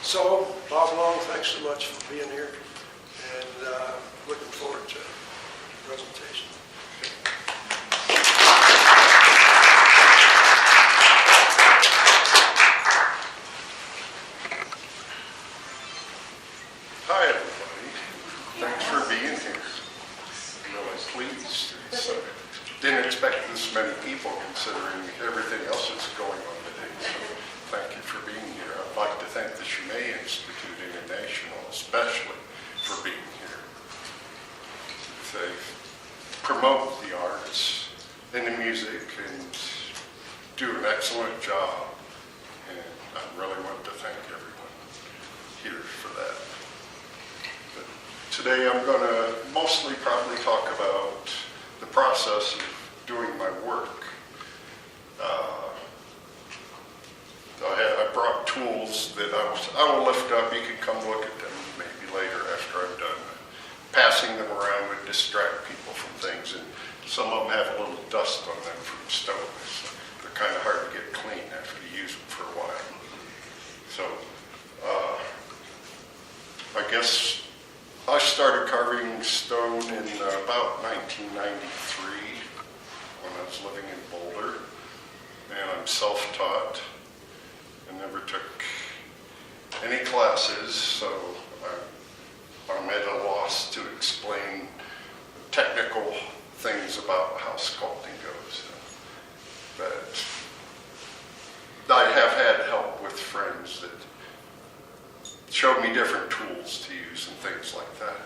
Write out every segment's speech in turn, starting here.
So, Bob Long, thanks so much for being here, and looking forward to the presentation. Hi, everybody. Thanks for being here. I'm really pleased. Didn't expect this many people considering everything else that's going on today. So thank you for being here. I'd like to thank the Chimay Institute International especially for being here. They promote the arts and the music and do an excellent job. And I really want to thank everyone here for that. Today I'm going to mostly probably talk about the process of doing my work. I brought tools that I will lift up. You can come look at them maybe later after I'm done. Passing them around would distract people from things, and some of them have a little dust on them from stone. So they're kind of hard to get clean after you use them for a while. So I guess I started carving stone in about 1993 when I was living in Boulder, and I'm self-taught. I never took any classes, so I'm at a loss to explain technical things about how sculpting goes. But I have had help with friends that showed me different tools to use and things like that.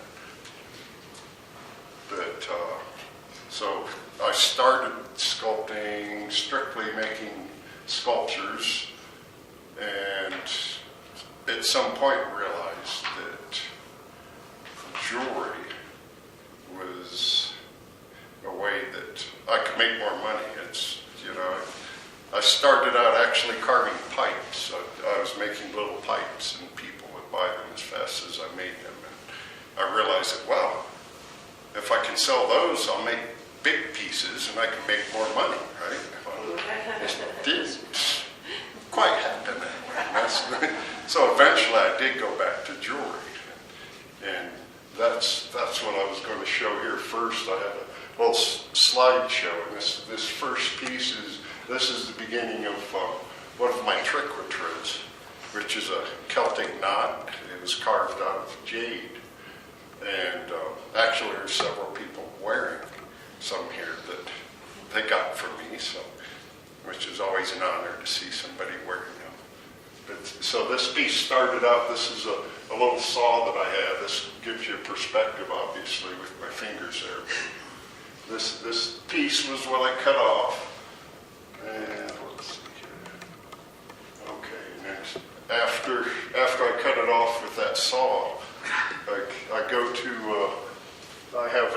But so I started sculpting, strictly making sculptures, and at some point realized that jewelry was a way that I could make more money. I started out actually carving pipes. I was making little pipes, and people would buy them as fast as I made them. And I realized that, well, if I can sell those, I'll make big pieces, and I can make more money, right? Well, it didn't quite happen that way. So eventually I did go back to jewelry. And that's what I was going to show here first. I have a little slideshow, and this first piece this is the beginning of one of my triquetrails, which is a Celtic knot. It was carved out of jade. And actually there's several people wearing some here that they got from me, which is always an honor to see somebody wearing them. So this piece started out, this is a little saw that I have. This gives you a perspective, obviously, with my fingers there. This piece was what I cut off. And let's see here. Okay, and then after I cut it off with that saw, I go to, I have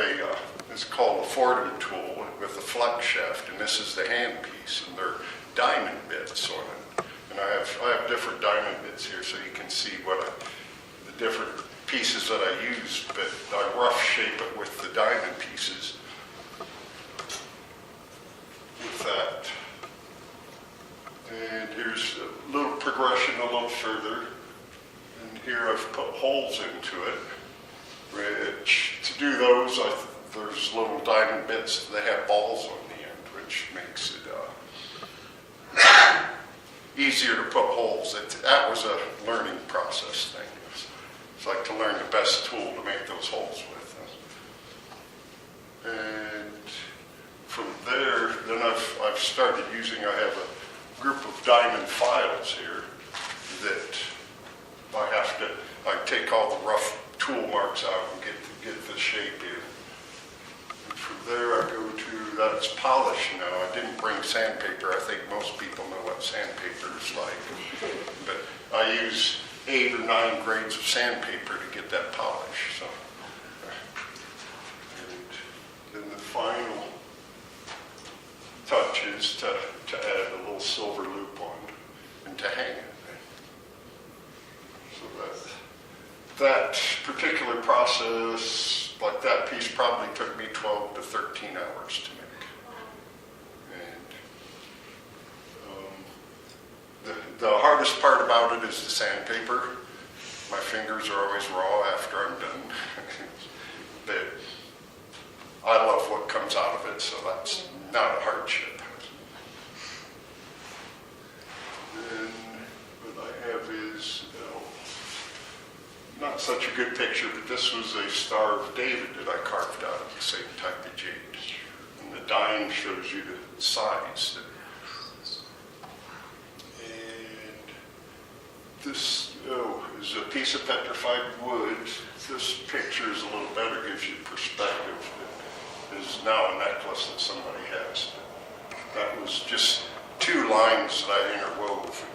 it's called a Fordham tool with a flex shaft, and this is the hand piece, and they're diamond bits on it. And I have different diamond bits here, so you can see the different pieces that I used, but I rough shape it with the diamond pieces. With that. And here's a little progression a little further. And here I've put holes into it, which to do those, there's little diamond bits that have balls on the end, which makes it easier to put holes. That was a learning process thing. It's like to learn the best tool to make those holes with. And from there, then I've started using, I have a group of diamond files here that I take all the rough tool marks out and get the shape in. And from there I go to, that's polished now. I didn't bring sandpaper. I think most people know what sandpaper is like. But I use 8 or 9 grades of sandpaper to get that polish. So, and then the final touch is to add a little silver loop on and to hang it. So that particular process, like that piece, probably took me 12 to 13 hours to make. And the hardest part about it is the sandpaper. My fingers are always raw after I'm done. But I love what comes out of it, so that's not a hardship. And what I have is, not such a good picture, but this was a Star of David that I carved out of the same type of jade. And the dime shows you the size. And this is a piece of petrified wood. This picture is a little better, gives you perspective. It is now a necklace that somebody has. That was just 2 lines that I interwove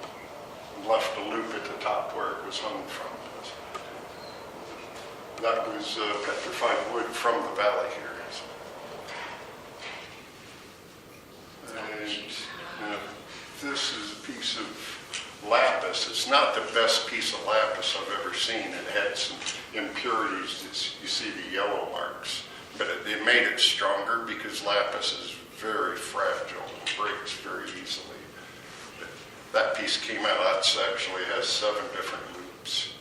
and left a loop at the top where it was hung from. That was petrified wood from the valley here. And this is a piece of lapis. It's not the best piece of lapis I've ever seen. It had some impurities. You see the yellow marks. But it made it stronger because lapis is very fragile and breaks very easily. But that piece came out. That actually has 7 different loops.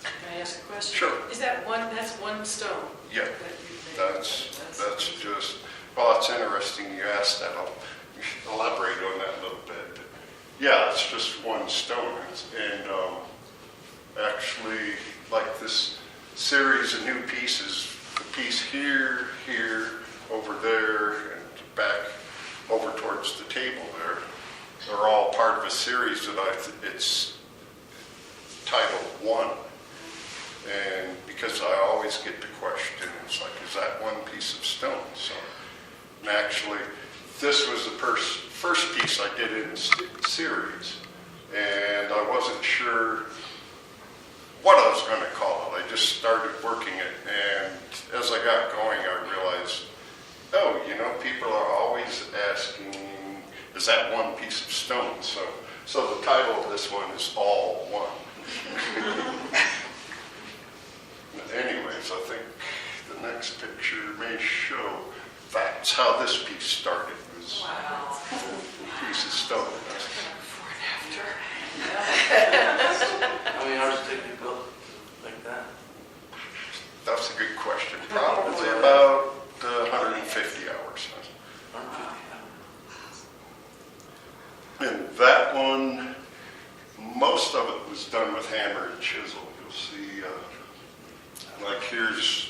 Can I ask a question? Sure. Is that that's one stone? Yeah, that's just, well, it's interesting you asked that. I'll elaborate on that a little bit. But yeah, it's just one stone. And actually, like this series of new pieces, the piece here, over there, and back over towards the table there, they're all part of a series that it's titled One. And because I always get the question, it's like, is that one piece of stone? So, and actually, this was the first piece I did in the series, and I wasn't sure what I was going to call it. I just started working it, and as I got going, I realized, people are always asking, is that one piece of stone? So the title of this one is All One. Anyways, I think the next picture may show that's how this piece started. It was a piece of stone. Before and after. How many hours did it take you to build like that? That's a good question. Probably about 150 hours. 150 hours. And that one, most of it was done with hammer and chisel. You'll see, like here's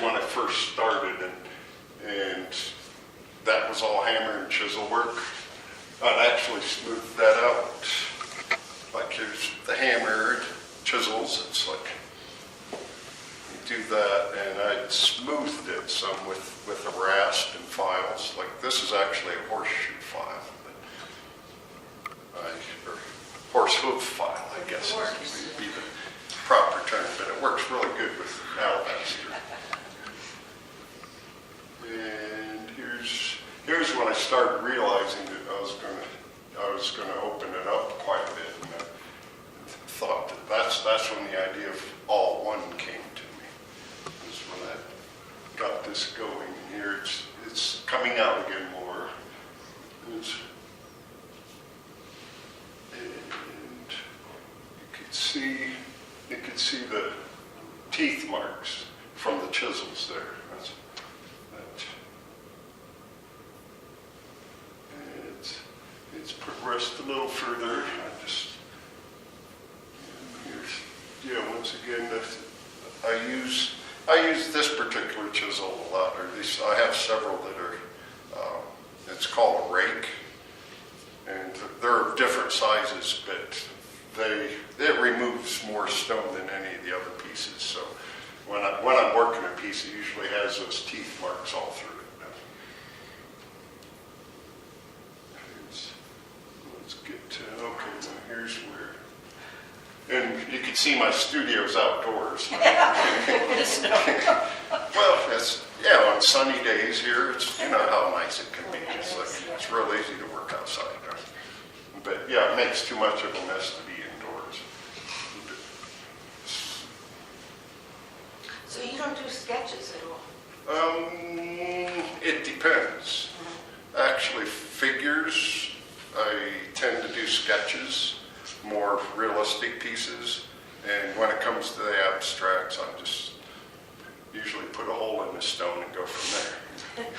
when I first started, and that was all hammer and chisel work. I'd actually smoothed that out. Like here's the hammered chisels. It's like you do that, and I'd smoothed it some with a rasp and files. Like this is actually a horseshoe file, or horse hoof file, I guess would be the proper term. But it works really good with alabaster. And here's when I started realizing that I was going to open it up quite a bit, and I thought that's when the idea of All One came to me. Was when I got this going. And here it's coming out again more. And you could see the teeth marks from the chisels there. It's progressed a little further. Once again, I use this particular chisel a lot. Or at least I have several that are. It's called a rake, and they're different sizes, but it removes more stone than any of the other pieces. So when I'm working a piece, it usually has those teeth marks all through it. Let's get to, okay, now here's where, and you can see my studio's outdoors. Well, on sunny days here, it's, how nice it can be. It's real easy to work outside. But yeah, it makes too much of a mess to be indoors. So you don't do sketches at all? It depends. Actually, figures, I tend to do sketches, more realistic pieces, And when it comes to the abstracts, I just usually put a hole in the stone and go from there.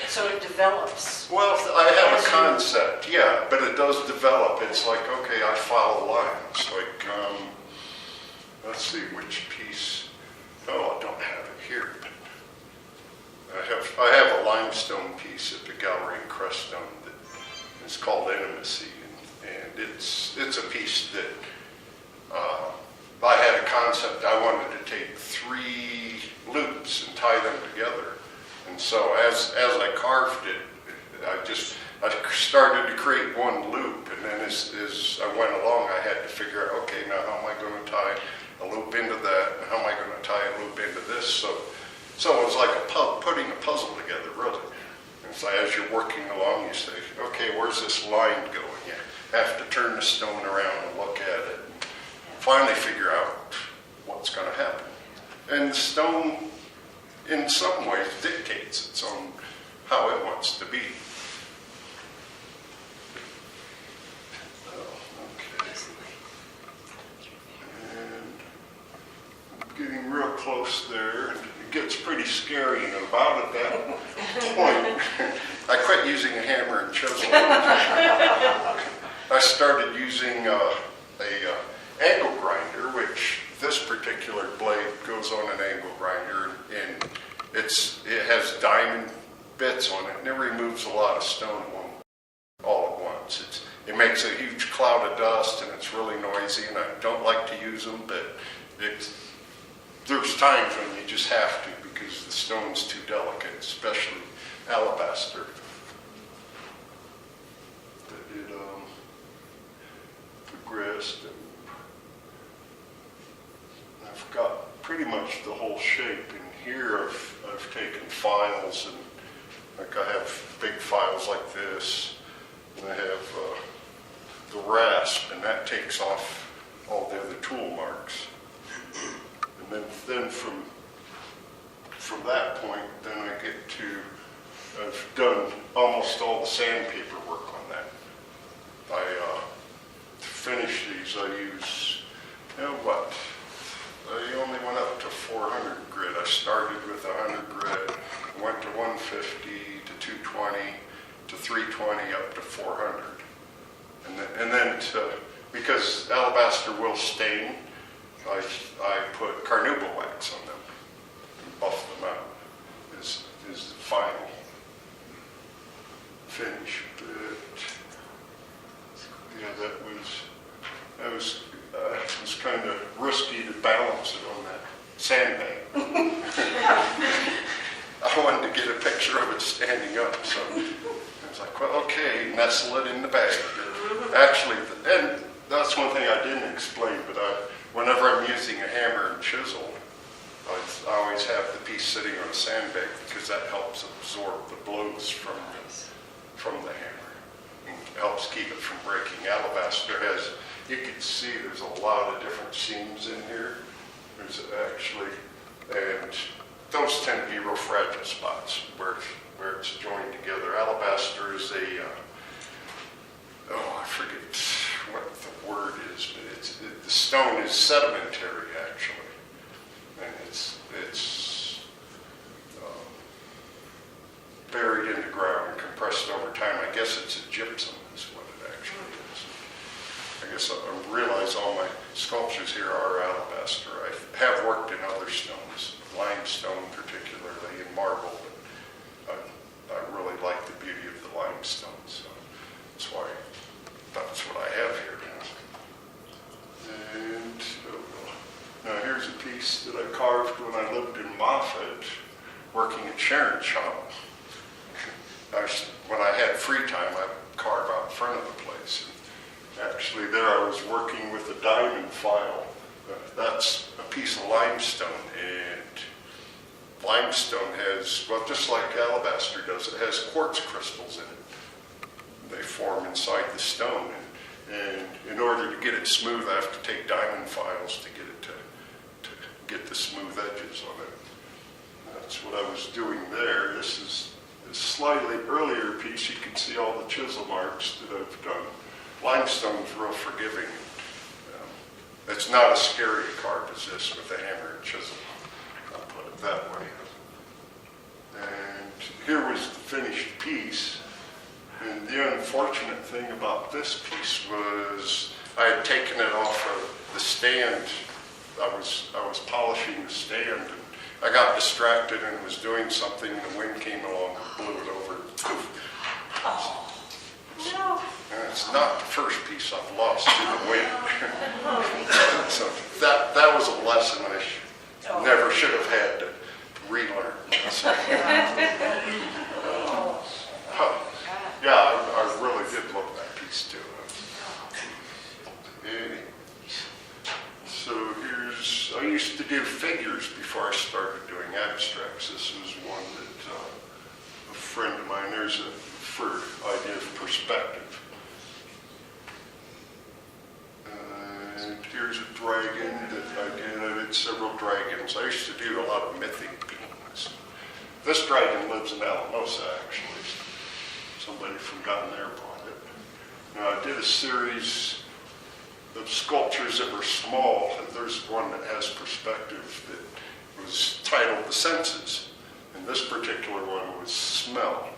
So it develops. Well, I have a concept, yeah, but it does develop. It's like, okay, I follow lines. Like, let's see which piece. Oh, I don't have it here. I have a limestone piece at the gallery in Crestone that is called Intimacy, and it's a piece that I had a concept. I wanted to take 3 loops and tie them together. And so as I carved it, I started to create one loop, and then as I went along, I had to figure out, okay, now how am I going to tie a loop into that, and how am I going to tie a loop into this? So it was like putting a puzzle together, really. And so as you're working along, you say, okay, where's this line going? You have to turn the stone around and look at it, and finally figure out what's going to happen. And the stone, in some ways, dictates its own how it wants to be. Okay. And I'm getting real close there, and it gets pretty scary. And about at that point, I quit using a hammer and chisel. I started using a angle grinder, which this particular blade goes on an angle grinder, and it has diamond bits on it, and it removes a lot of stone all at once. It makes a huge cloud of dust, and it's really noisy, and I don't like to use them, but there's times when you just have to because the stone's too delicate, especially alabaster. But it progressed, and I've got pretty much the whole shape. And here I've taken files, and like I have big files like this, and I have the rasp, and that takes off all the other tool marks. And then from that point, then I get to, I've done almost all the sandpaper work on that. To finish these, I use, I only went up to 400 grit. I started with 100 grit, went to 150, to 220, to 320, up to 400. And then because alabaster will stain, I put carnauba wax on them and buff them out is the final finish. But yeah, that was kind of risky to balance it on that sandbag. I wanted to get a picture of it standing up, so I was like, well, okay, nestle it in the bag. Actually, and that's one thing I didn't explain, but whenever I'm using a hammer and chisel, I always have the piece sitting on a sandbag because that helps absorb the blows from the hammer and helps keep it from breaking. Alabaster has, you can see there's a lot of different seams in here. There's actually, and those tend to be real fragile spots where it's joined together. Alabaster is I forget what the word is, but the stone is sedimentary actually, and it's buried in the ground and compressed over time. I guess it's a gypsum is what it actually is. I guess I realize all my sculptures here are alabaster. I have worked in other stones, limestone particularly, and marble, but I really like the beauty of the limestone, so that's why that's what I have here now. And now here's a piece that I carved when I lived in Moffat, working at Sharon's shop. When I had free time, I'd carve out in front of the place. And actually there I was working with a diamond file. That's a piece of limestone, and limestone has, well, just like alabaster does, it has quartz crystals in it. They form inside the stone, and in order to get it smooth, I have to take diamond files to get it to get the smooth edges on it. That's what I was doing there. This is a slightly earlier piece. You can see all the chisel marks that I've done. Limestone's real forgiving. it's not as scary to carve as this with a hammer and chisel. I'll put it that way. And here was the finished piece. And the unfortunate thing about this piece was I had taken it off of the stand. I was polishing the stand, and I got distracted and was doing something. The wind came along and blew it over. Poof. No. And it's not the first piece I've lost to the wind. So that was a lesson I never should have had to relearn. So, yeah, I really did love that piece too. Anyway, so I used to do figures before I started doing abstracts. This was one that a friend of mine, there's a idea of perspective. And here's a dragon that I did several dragons. I used to do a lot of mythic beings. This dragon lives in Alamosa, actually. Somebody from down there bought it. Now, I did a series of sculptures that were small. There's one that has perspective that was titled The Senses. And this particular one was smell.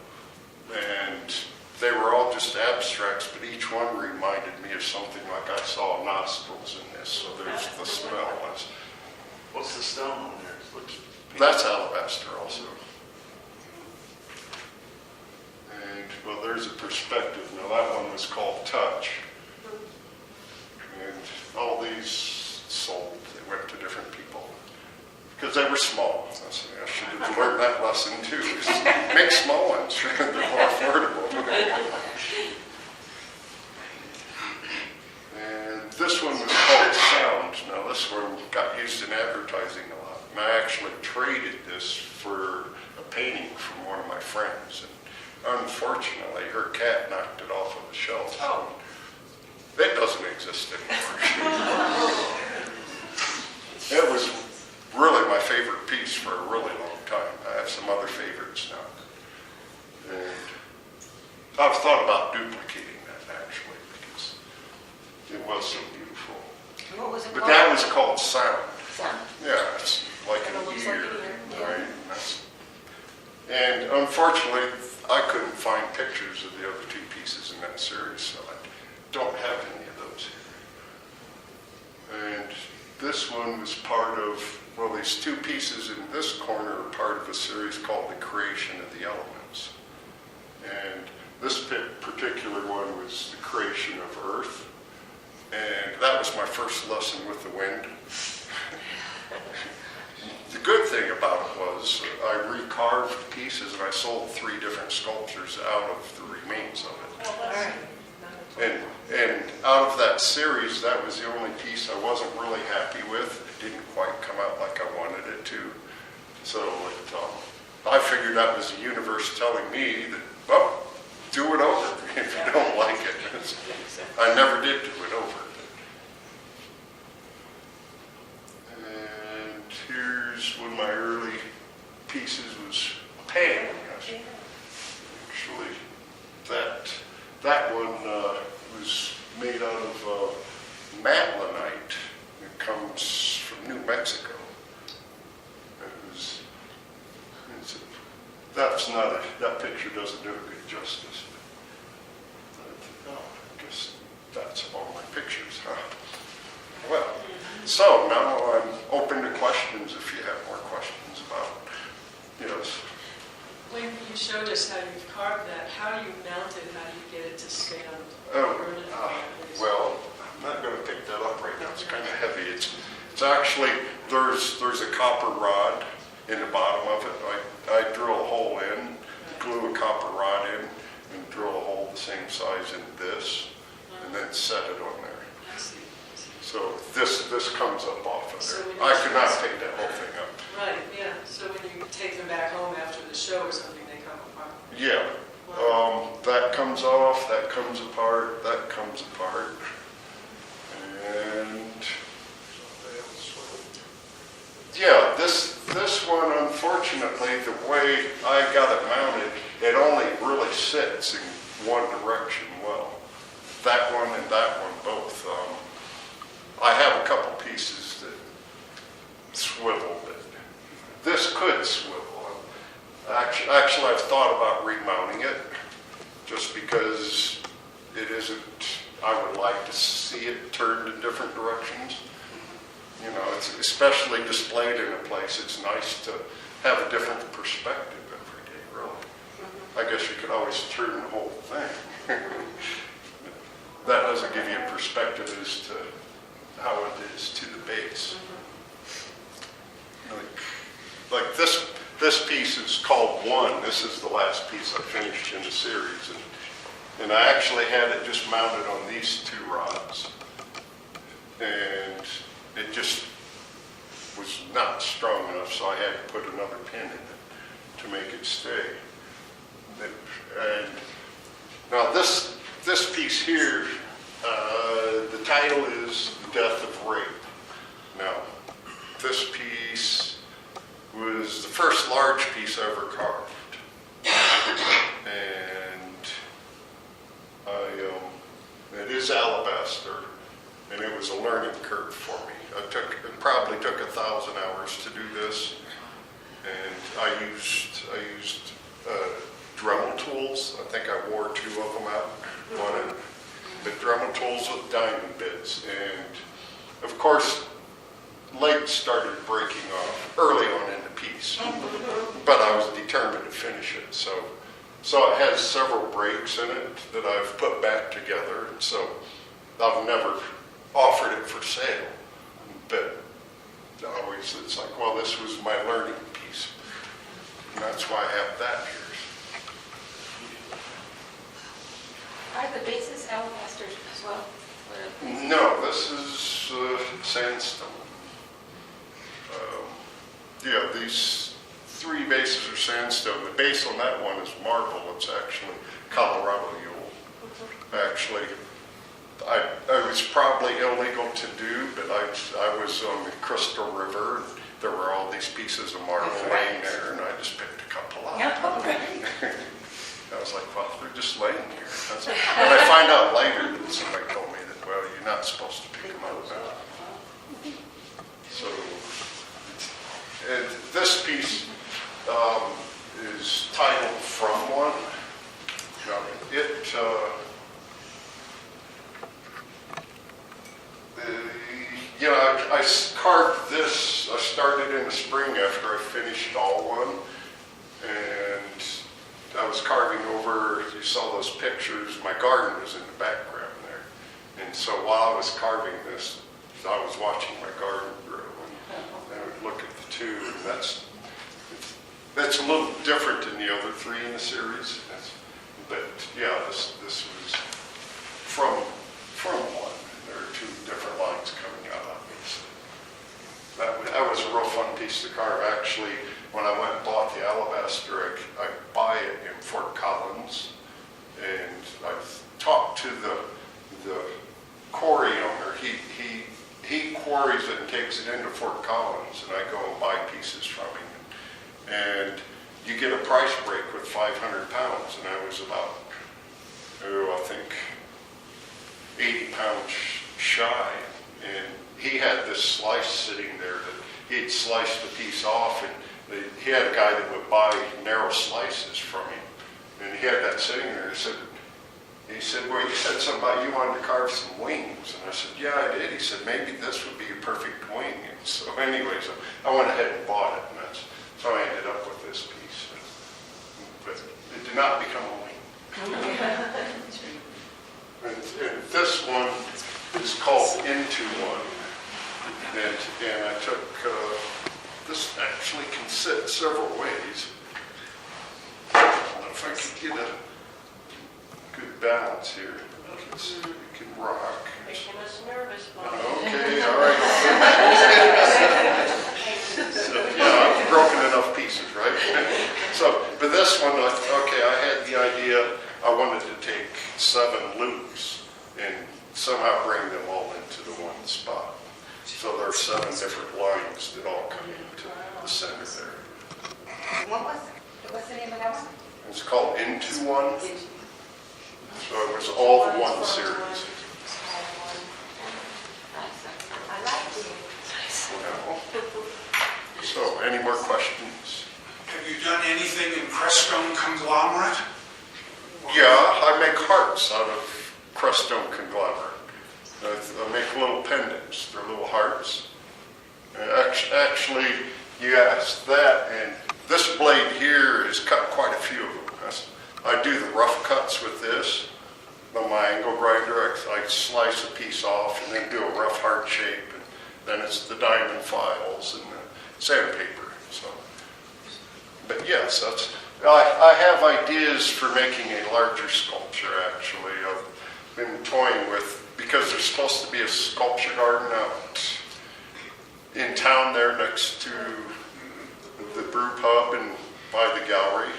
And they were all just abstracts, but each one reminded me of something like I saw nostrils in this. So there's the smell. What's the stone on there? It looks pink. That's alabaster also. And, well, there's a perspective. Now, that one was called Touch. And all these sold. They went to different people. Because they were small. I should have learned that lesson, too. Just make small ones. They're more affordable. And this one was called Sound. Now, this one got used in advertising a lot. And I actually traded this for a painting from one of my friends. And unfortunately, her cat knocked it off of the shelf. Oh. It doesn't exist anymore. It was really my favorite piece for a really long time. I have some other favorites now. And I've thought about duplicating that, actually, because it was so beautiful. What was it But called? that was called Sound. Sound. Yeah, it's like Kinda an looks ear. like an ear, yeah. Right? And unfortunately, I couldn't find pictures of the other two pieces in that series, so I don't have any of those here. And this one was part of, well, these two pieces in this corner are part of a series called The Creation of the Elements. And this particular one was the creation of Earth. And that was my first lesson with the wind. The good thing about it was I recarved pieces and I sold 3 different sculptures out of the remains of it. All right. And out of that series, that was the only piece I wasn't really happy with. It didn't quite come out like I wanted it to. So I figured that was the universe telling me that, well, do it over if you don't like it. I never did do it over. And here's one of my early pieces was Pan. Actually, that one was made out of matlanite. It comes from New Mexico. That picture doesn't do it good justice. But, I guess that's all my pictures, huh? Well, so now I'm open to questions if you have more questions about, yes. When you showed us how you carved that, how you mount it, how do you get it to stand? Well, I'm not going to pick that up right now. It's kind of heavy. It's actually, there's a copper rod in the bottom of it. I drill a hole in, glue a copper rod in, and drill a hole the same size in this, and then set it on there. I see. So this comes up off of So there. when you- I could not pick that whole thing up. Right, yeah. So when you take them back home after the show or something, they come apart. Yeah. That comes off, that comes apart, that comes apart. And yeah, this one, unfortunately, the way I got it mounted, it only really sits in one direction well. That one and that one both. I have a couple pieces that swivel, but this could swivel. Actually, I've thought about remounting it, just because it isn't, I would like to see it turned in different directions. You know, it's especially displayed in a place, it's nice to have a different perspective every day, really. I guess you could always turn the whole thing. That doesn't give you a perspective as to how it is to the base. Like this piece is called One. This is the last piece I finished in the series. And I actually had it just mounted on these two rods. And it just was not strong enough, so I had to put another pin in it to make it stay. And now this piece here, the title is Death of Rape. Now, this piece was the first large piece I ever carved. And it is alabaster, and it was a learning curve for me. It probably took 1,000 hours to do this, and I used Dremel tools. I think I wore 2 of them out. One, the Dremel tools with diamond bits, and of course, legs started breaking off early on in the piece, but I was determined to finish it. So it has several breaks in it that I've put back together, and so I've never offered it for sale. But always it's like, well, this was my learning piece, and that's why I have that here. Are the bases alabaster as well? No, this is sandstone. Yeah, these 3 bases are sandstone. The base on that one is marble. It's actually Colorado Yule. Actually, it was probably illegal to do, but I was on the Crystal River. There were all these pieces of marble laying there, and I just picked a couple out. I was like, well, they're just laying here. And I find out later that somebody told me that, well, you're not supposed to pick them out now. So, and this piece is titled From One. Now, I carved this, I started in the spring after I finished all one, and I was carving over, you saw those pictures, my garden was in the background there. And so while I was carving this, I was watching my garden grow, and I would look at the 2, and that's a little different than the other 3 in the series. But yeah, this was from one. There are 2 different lines coming out, obviously. That was a real fun piece to carve. Actually, when I went and bought the alabaster, I buy it in Fort Collins, and I talked to the quarry owner. He quarries it and takes it into Fort Collins, and I go and buy pieces from him. And you get a price break with 500 pounds, and I was about, I think 80 pounds shy. And he had this slice sitting there that he'd sliced the piece off, and he had a guy that would buy narrow slices from him. And he had that sitting there. He said, well, you said something about you wanted to carve some wings. And I said, yeah, I did. He said, maybe this would be a perfect wing. And so anyways, I went ahead and bought it. And so I ended up with this piece. But it did not become a wing. And this one is called Into One. And I took, this actually can sit several ways. I don't know if I could get a good balance here. It can rock. Making us nervous, Bob. Okay, all right. So, I've broken enough pieces, right? But this one, okay, I had the idea, I wanted to take 7 loops and somehow bring them all into the one spot. So there are 7 different lines that all come into the center there. What's the name of that one? It's called Into One. So it was all the one series. I like the So any more questions? Have you done anything in Crestone conglomerate? Yeah, I make hearts out of Crestone conglomerate. I make little pendants. They're little hearts. Actually, you asked that, and this blade here has cut quite a few of them. I do the rough cuts with this. On my angle grinder, I slice a piece off and then do a rough heart shape, and then it's the diamond files and the sandpaper. So, but yes, I have ideas for making a larger sculpture. Actually, I've been toying with, because there's supposed to be a sculpture garden out in town there next to the brew pub and by the gallery.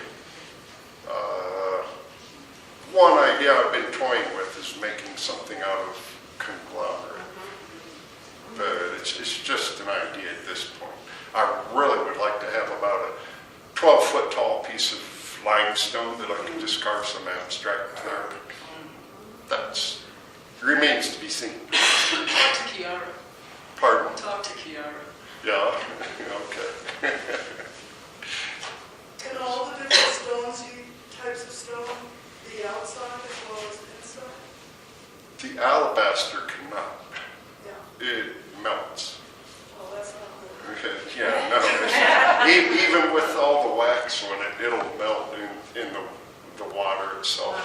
One idea I've been toying with is making something out of conglomerate. But it's just an idea at this point. I really would like to have about a 12-foot tall piece of limestone that I can just carve some abstract there. That remains to be seen. Talk to Kiara. Pardon? Talk to Kiara. Yeah, okay. And all the different stones, types of stone, the outside as well as the inside? The alabaster cannot. Yeah. It melts. Oh, that's not good. Okay, yeah, no. Even with all the wax on it, it'll melt in the water itself.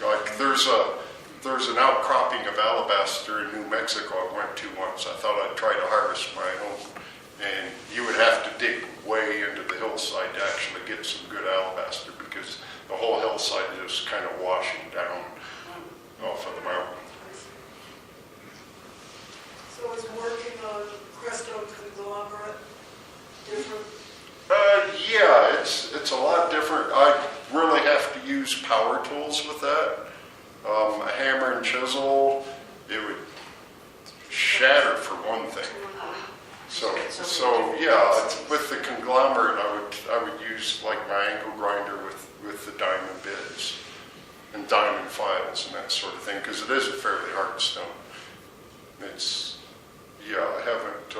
Like there's an outcropping of alabaster in New Mexico I went to once. I thought I'd try to harvest my own. And you would have to dig way into the hillside to actually get some good alabaster, because the whole hillside is just kind of washing down off of the mountain. So is working on Crestone conglomerate different? Yeah, it's a lot different. I really have to use power tools with that. A hammer and chisel, it would shatter for one thing. So yeah, with the conglomerate, I would use like my angle grinder with the diamond bits and diamond files and that sort of thing, because it is a fairly hard stone. I haven't,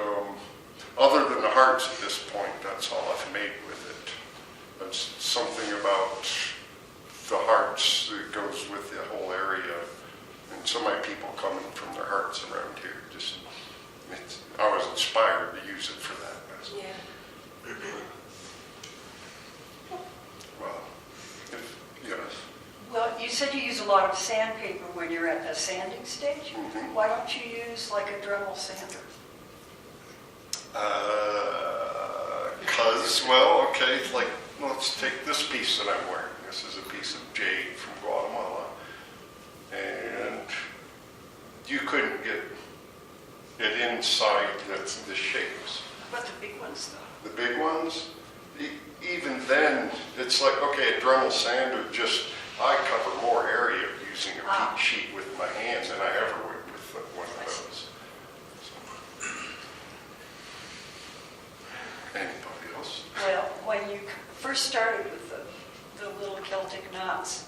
other than the hearts at this point, that's all I've made with it. That's something about the hearts that goes with the whole area. And so many people coming from their hearts around here, I was inspired to use it for that. Yeah. Well, yes. Well, you said you use a lot of sandpaper when you're at the sanding stage. Mhm. Why don't you use like a Dremel sander? Like, let's take this piece that I'm wearing. This is a piece of jade from Guatemala. And you couldn't get it inside the shapes. But the big ones, though. The big ones, even then, it's like, okay, a Dremel sander, I cover more area using a peat sheet with my hands than I ever would with one of those. Anybody else? Well, when you first started with the little Celtic knots,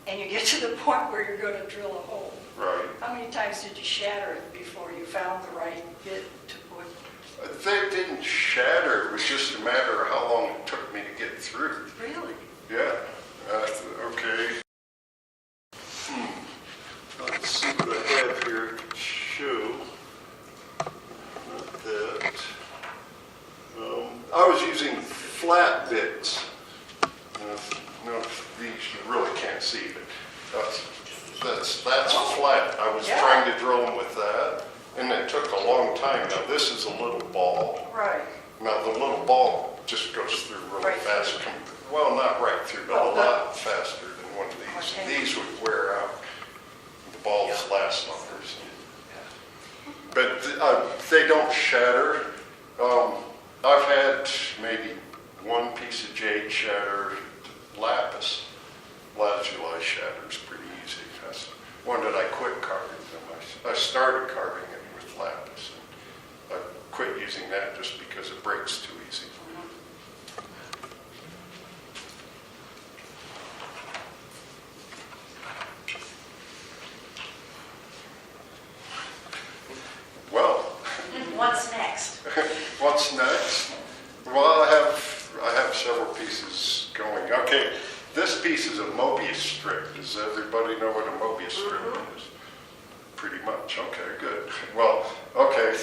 and you get to the point where you're going to drill a hole, Right. how many times did you shatter it before you found the right bit to put? They didn't shatter. It was just a matter of how long it took me to get through. Really? Yeah. Okay. Let's see what I have here to show. Not that. I was using flat bits. No, these you really can't see, but that's flat. I was trying to drill them with that, and it took a long time. Now this is a little ball. Right. Now the little ball just goes through really Right fast. through. Well, not right through, but Well, a lot faster than one of these. Okay. These would wear out. The balls last longer. But they don't shatter. I've had maybe one piece of jade shatter. Lapis, lazuli shatters pretty easy. That's one that I quit carving them. I started carving it with lapis. And I quit using that just because it breaks too easy. Well, What's next? what's next? Well, I have several pieces going. Okay, this piece is a Mobius strip. Does everybody know what a Mobius strip is? Pretty much. Okay, good. Well, okay,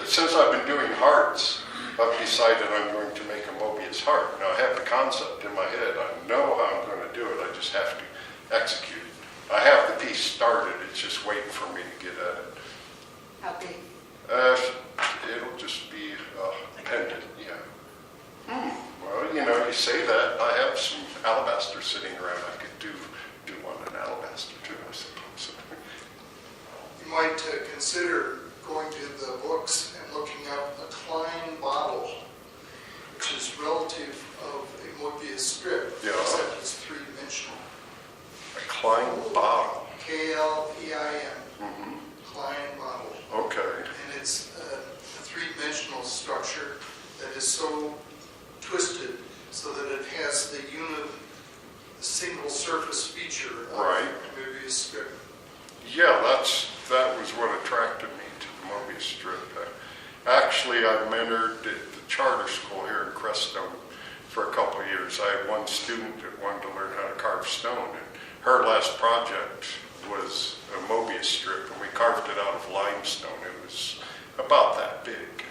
since I've been doing hearts, I've decided I'm going to make a Mobius heart. Now, I have the concept in my head. I know how I'm going to do it. I just have to execute it. I have the piece started. It's just waiting for me to get at it. How big? It'll just be a pendant, yeah. Well, you know, you say that. I have some alabaster sitting around. I could do one in alabaster too, I suppose. You might consider going to the books and looking up a Klein bottle, which is relative of a Mobius strip, Yeah. except it's three-dimensional. A Klein bottle. K-L-E-I-N, Mm-hmm. Klein bottle. Okay. And it's a three-dimensional structure that is so twisted so that it has the single surface feature of Right. the Mobius strip. Yeah, that was what attracted me to the Mobius strip. Actually, I mentored at the charter school here in Crestone for a couple of years. I had one student that wanted to learn how to carve stone, and her last project was a Mobius strip, and we carved it out of limestone. It was about that big.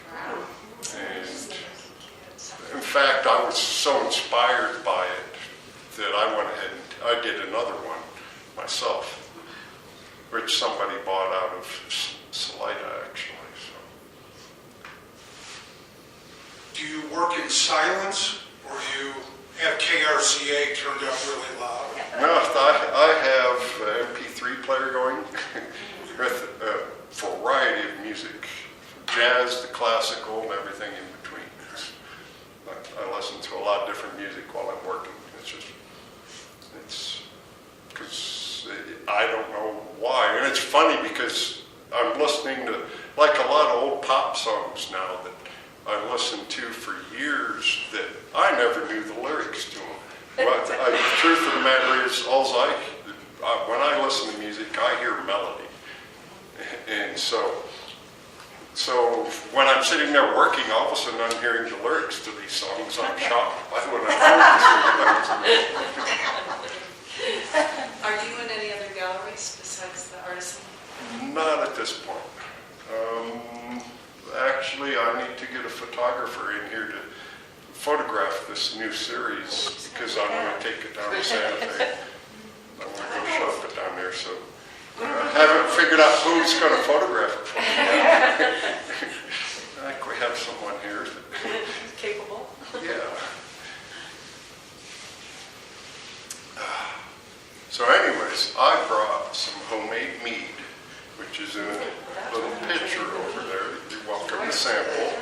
And in fact, I was so inspired by it that I went ahead and I did another one myself, which somebody bought out of Salida, actually. So. Do you work in silence, or do you have KRCA turned up really loud? No, I have an MP3 player going with a variety of music, from jazz to classical and everything in between. I listen to a lot of different music while I'm working. It's because I don't know why. And it's funny because I'm listening to like a lot of old pop songs now that I listened to for years that I never knew the lyrics to them. But the truth of the matter is, when I listen to music, I hear melody. And so when I'm sitting there working, all of a sudden I'm hearing the lyrics to these songs. I'm shocked. Why would I Are you in any other galleries besides the Artisan? Not at this point. Actually, I need to get a photographer in here to photograph this new series because I'm going to take it down to Santa Fe. I'm going to go shop it down there. So I haven't figured out who's going to photograph it for me yet. I think we have someone here. Capable? Yeah. So anyways, I brought some homemade mead, which is in a little pitcher over there. You're welcome to sample.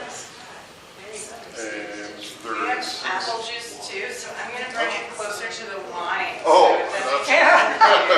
And We have apple juice too, so I'm going to bring it closer to the wine. Oh, so it doesn't that's